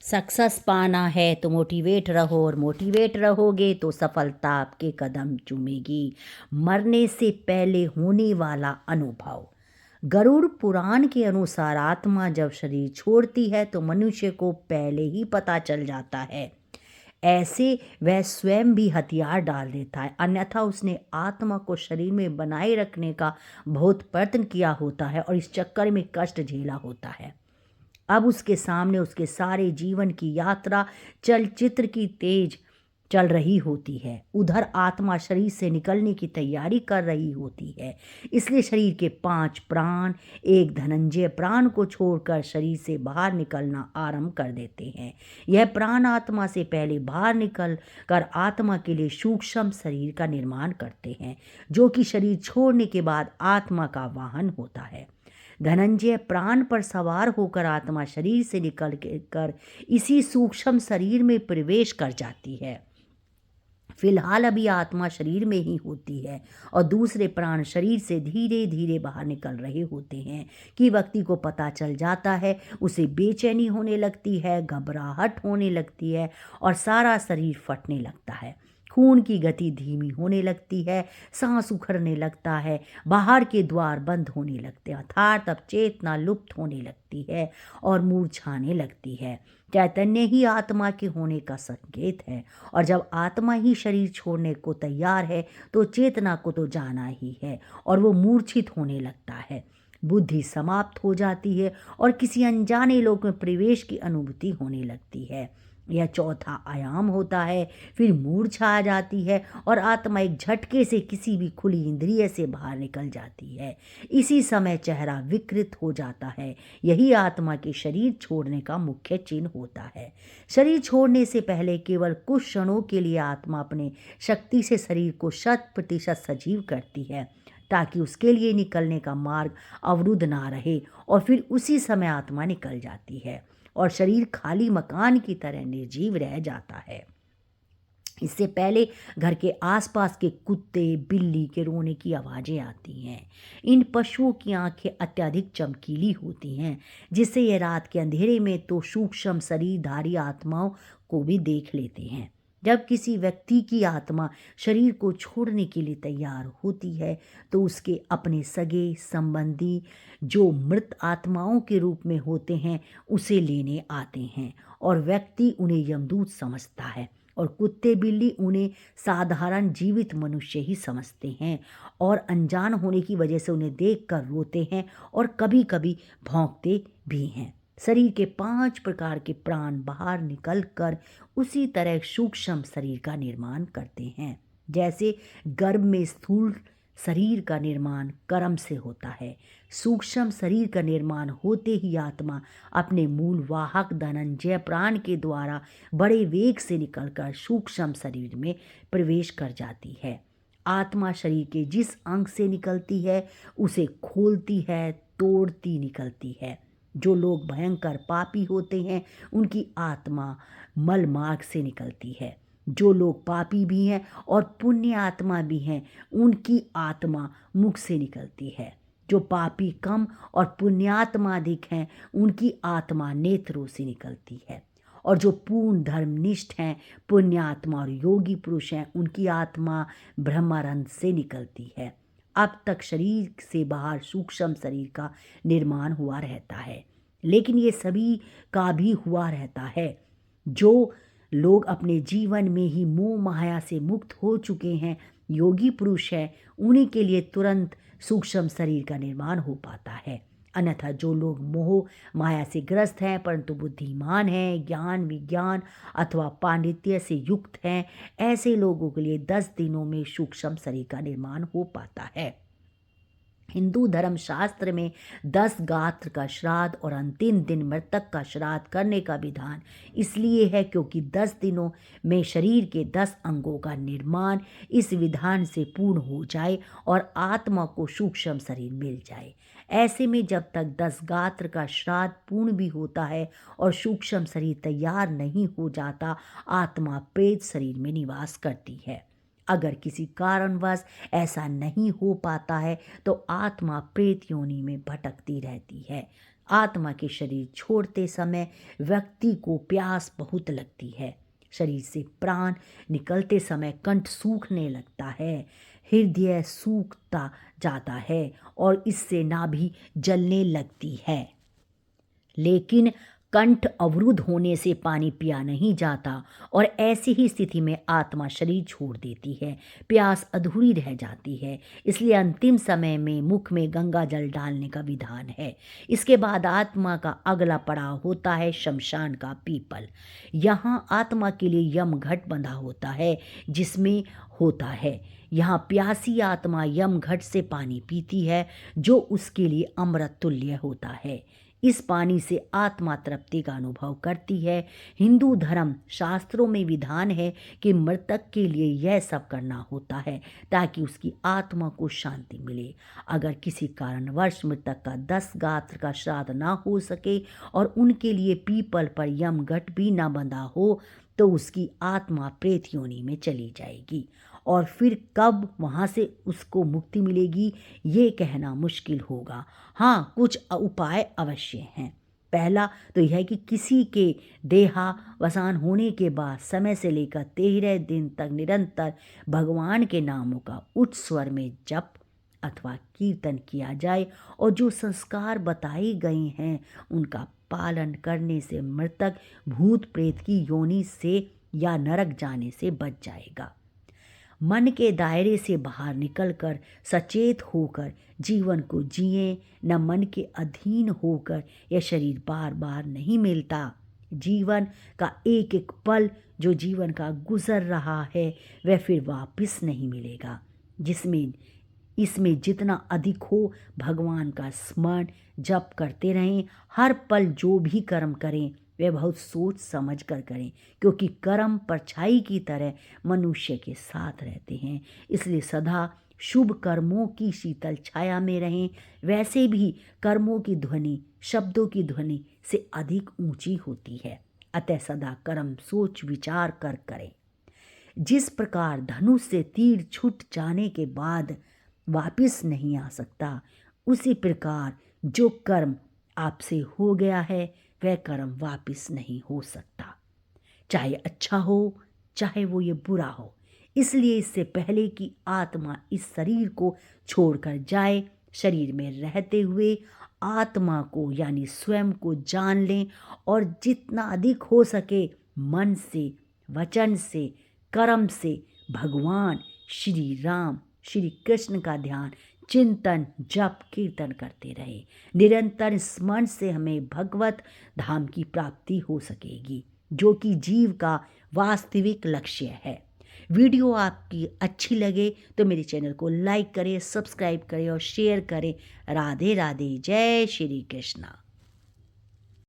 Success पाना है तो मोटिवेट रहो, और मोटिवेट रहोगे तो सफलता आपके कदम चूमेगी। मरने से पहले होने वाला अनुभव। गरुड़ पुराण के अनुसार आत्मा जब शरीर छोड़ती है तो मनुष्य को पहले ही पता चल जाता है। ऐसे वह स्वयं भी हथियार डाल देता है, अन्यथा उसने आत्मा को शरीर में बनाए रखने का बहुत प्रयत्न किया होता है और इस चक्कर में कष्ट झेला होता है। अब उसके सामने उसके सारे जीवन की यात्रा चलचित्र की तेज चल रही होती है। उधर आत्मा शरीर से निकलने की तैयारी कर रही होती है। इसलिए शरीर के 5 प्राण एक धनंजय प्राण को छोड़कर शरीर से बाहर निकलना आरंभ कर देते हैं। यह प्राण आत्मा से पहले बाहर निकल कर आत्मा के लिए सूक्ष्म शरीर का निर्माण करते हैं, जो कि शरीर छोड़ने के बाद आत्मा का वाहन होता है। धनंजय प्राण पर सवार होकर आत्मा शरीर से निकल कर इसी सूक्ष्म शरीर में प्रवेश कर जाती है। फिलहाल अभी आत्मा शरीर में ही होती है और दूसरे प्राण शरीर से धीरे धीरे बाहर निकल रहे होते हैं कि व्यक्ति को पता चल जाता है। उसे बेचैनी होने लगती है, घबराहट होने लगती है और सारा शरीर फटने लगता है। खून की गति धीमी होने लगती है, सांस उखड़ने लगता है, बाहर के द्वार बंद होने लगते हैं, अर्थात अब चेतना लुप्त होने लगती है और मूर्छाने लगती है। चैतन्य ही आत्मा के होने का संकेत है, और जब आत्मा ही शरीर छोड़ने को तैयार है तो चेतना को तो जाना ही है और वो मूर्छित होने लगता है। बुद्धि समाप्त हो जाती है और किसी अनजाने लोक में प्रवेश की अनुभूति होने लगती है। यह चौथा आयाम होता है। फिर मूर्छा आ जाती है और आत्मा एक झटके से किसी भी खुली इंद्रिय से बाहर निकल जाती है। इसी समय चेहरा विकृत हो जाता है। यही आत्मा के शरीर छोड़ने का मुख्य चिन्ह होता है। शरीर छोड़ने से पहले केवल कुछ क्षणों के लिए आत्मा अपने शक्ति से शरीर को 100% सजीव करती है, ताकि उसके लिए निकलने का मार्ग अवरुद्ध ना रहे, और फिर उसी समय आत्मा निकल जाती है और शरीर खाली मकान की तरह निर्जीव रह जाता है। इससे पहले घर के आसपास के कुत्ते बिल्ली के रोने की आवाज़ें आती हैं। इन पशुओं की आंखें अत्यधिक चमकीली होती हैं, जिससे ये रात के अंधेरे में तो सूक्ष्म शरीरधारी आत्माओं को भी देख लेते हैं। जब किसी व्यक्ति की आत्मा शरीर को छोड़ने के लिए तैयार होती है तो उसके अपने सगे संबंधी, जो मृत आत्माओं के रूप में होते हैं, उसे लेने आते हैं और व्यक्ति उन्हें यमदूत समझता है, और कुत्ते बिल्ली उन्हें साधारण जीवित मनुष्य ही समझते हैं और अनजान होने की वजह से उन्हें देखकर रोते हैं और कभी कभी भौंकते भी हैं। शरीर के 5 प्रकार के प्राण बाहर निकलकर उसी तरह सूक्ष्म शरीर का निर्माण करते हैं। जैसे गर्भ में स्थूल शरीर का निर्माण कर्म से होता है, सूक्ष्म शरीर का निर्माण होते ही आत्मा अपने मूल वाहक धनंजय प्राण के द्वारा बड़े वेग से निकलकर सूक्ष्म शरीर में प्रवेश कर जाती है। आत्मा शरीर के जिस अंग से निकलती है उसे खोलती है, तोड़ती निकलती है। जो लोग भयंकर पापी होते हैं उनकी आत्मा मल मार्ग से निकलती है। जो लोग पापी भी हैं और पुण्य आत्मा भी हैं, उनकी आत्मा मुख से निकलती है। जो पापी कम और पुण्यात्मा अधिक हैं, उनकी आत्मा नेत्रों से निकलती है। और जो पूर्ण धर्मनिष्ठ हैं, पुण्यात्मा और योगी पुरुष हैं, उनकी आत्मा ब्रह्मानंद से निकलती है। अब तक शरीर से बाहर सूक्ष्म शरीर का निर्माण हुआ रहता है, लेकिन ये सभी का भी हुआ रहता है। जो लोग अपने जीवन में ही मोह माया से मुक्त हो चुके हैं, योगी पुरुष हैं, उन्हीं के लिए तुरंत सूक्ष्म शरीर का निर्माण हो पाता है। अन्यथा जो लोग मोह माया से ग्रस्त हैं परंतु बुद्धिमान हैं, ज्ञान विज्ञान अथवा पांडित्य से युक्त हैं, ऐसे लोगों के लिए 10 दिनों में सूक्ष्म शरीर का निर्माण हो पाता है। हिंदू धर्म शास्त्र में 10 गात्र का श्राद्ध और अंतिम दिन मृतक का श्राद्ध करने का विधान इसलिए है क्योंकि 10 दिनों में शरीर के 10 अंगों का निर्माण इस विधान से पूर्ण हो जाए और आत्मा को सूक्ष्म शरीर मिल जाए। ऐसे में जब तक 10 गात्र का श्राद्ध पूर्ण भी होता है और सूक्ष्म शरीर तैयार नहीं हो जाता, आत्मा प्रेत शरीर में निवास करती है। अगर किसी कारणवश ऐसा नहीं हो पाता है तो आत्मा प्रेत योनि में भटकती रहती है। आत्मा के शरीर छोड़ते समय व्यक्ति को प्यास बहुत लगती है। शरीर से प्राण निकलते समय कंठ सूखने लगता है, हृदय सूखता जाता है और इससे नाभि जलने लगती है। लेकिन कंठ अवरुद्ध होने से पानी पिया नहीं जाता और ऐसी ही स्थिति में आत्मा शरीर छोड़ देती है, प्यास अधूरी रह जाती है। इसलिए अंतिम समय में मुख में गंगा जल डालने का विधान है। इसके बाद आत्मा का अगला पड़ाव होता है शमशान का पीपल। यहाँ आत्मा के लिए यम घट बंधा होता है, जिसमें होता है यहाँ प्यासी आत्मा यम घट से पानी पीती है, जो उसके लिए अमृत तुल्य होता है। इस पानी से आत्मा तृप्ति का अनुभव करती है। हिंदू धर्म शास्त्रों में विधान है कि मृतक के लिए यह सब करना होता है ताकि उसकी आत्मा को शांति मिले। अगर किसी कारणवश मृतक का 10 गात्र का श्राद्ध ना हो सके और उनके लिए पीपल पर यमघट भी ना बंधा हो तो उसकी आत्मा प्रेत योनि में चली जाएगी और फिर कब वहाँ से उसको मुक्ति मिलेगी ये कहना मुश्किल होगा। हाँ, कुछ उपाय अवश्य हैं। पहला तो यह है कि किसी के देहावसान होने के बाद समय से लेकर 13 दिन तक निरंतर भगवान के नामों का उच्च स्वर में जप अथवा कीर्तन किया जाए और जो संस्कार बताए गए हैं उनका पालन करने से मृतक भूत प्रेत की योनि से या नरक जाने से बच जाएगा। मन के दायरे से बाहर निकलकर सचेत होकर जीवन को जिए, न मन के अधीन होकर यह शरीर बार बार नहीं मिलता। जीवन का एक एक पल जो जीवन का गुजर रहा है वह फिर वापस नहीं मिलेगा। इसमें जितना अधिक हो भगवान का स्मरण जप करते रहें। हर पल जो भी कर्म करें वे बहुत सोच समझ कर करें, क्योंकि कर्म परछाई की तरह मनुष्य के साथ रहते हैं। इसलिए सदा शुभ कर्मों की शीतल छाया में रहें। वैसे भी कर्मों की ध्वनि शब्दों की ध्वनि से अधिक ऊंची होती है, अतः सदा कर्म सोच विचार कर करें। जिस प्रकार धनुष से तीर छूट जाने के बाद वापिस नहीं आ सकता, उसी प्रकार जो कर्म आपसे हो गया है वह कर्म वापिस नहीं हो सकता, चाहे अच्छा हो चाहे वो ये बुरा हो। इसलिए इससे पहले कि आत्मा इस शरीर को छोड़कर जाए, शरीर में रहते हुए आत्मा को यानी स्वयं को जान लें और जितना अधिक हो सके मन से, वचन से, कर्म से भगवान श्री राम श्री कृष्ण का ध्यान, चिंतन, जप, कीर्तन करते रहे। निरंतर स्मरण से हमें भगवत धाम की प्राप्ति हो सकेगी, जो कि जीव का वास्तविक लक्ष्य है। वीडियो आपकी अच्छी लगे तो मेरे चैनल को लाइक करें, सब्सक्राइब करें और शेयर करें। राधे राधे, जय श्री कृष्णा।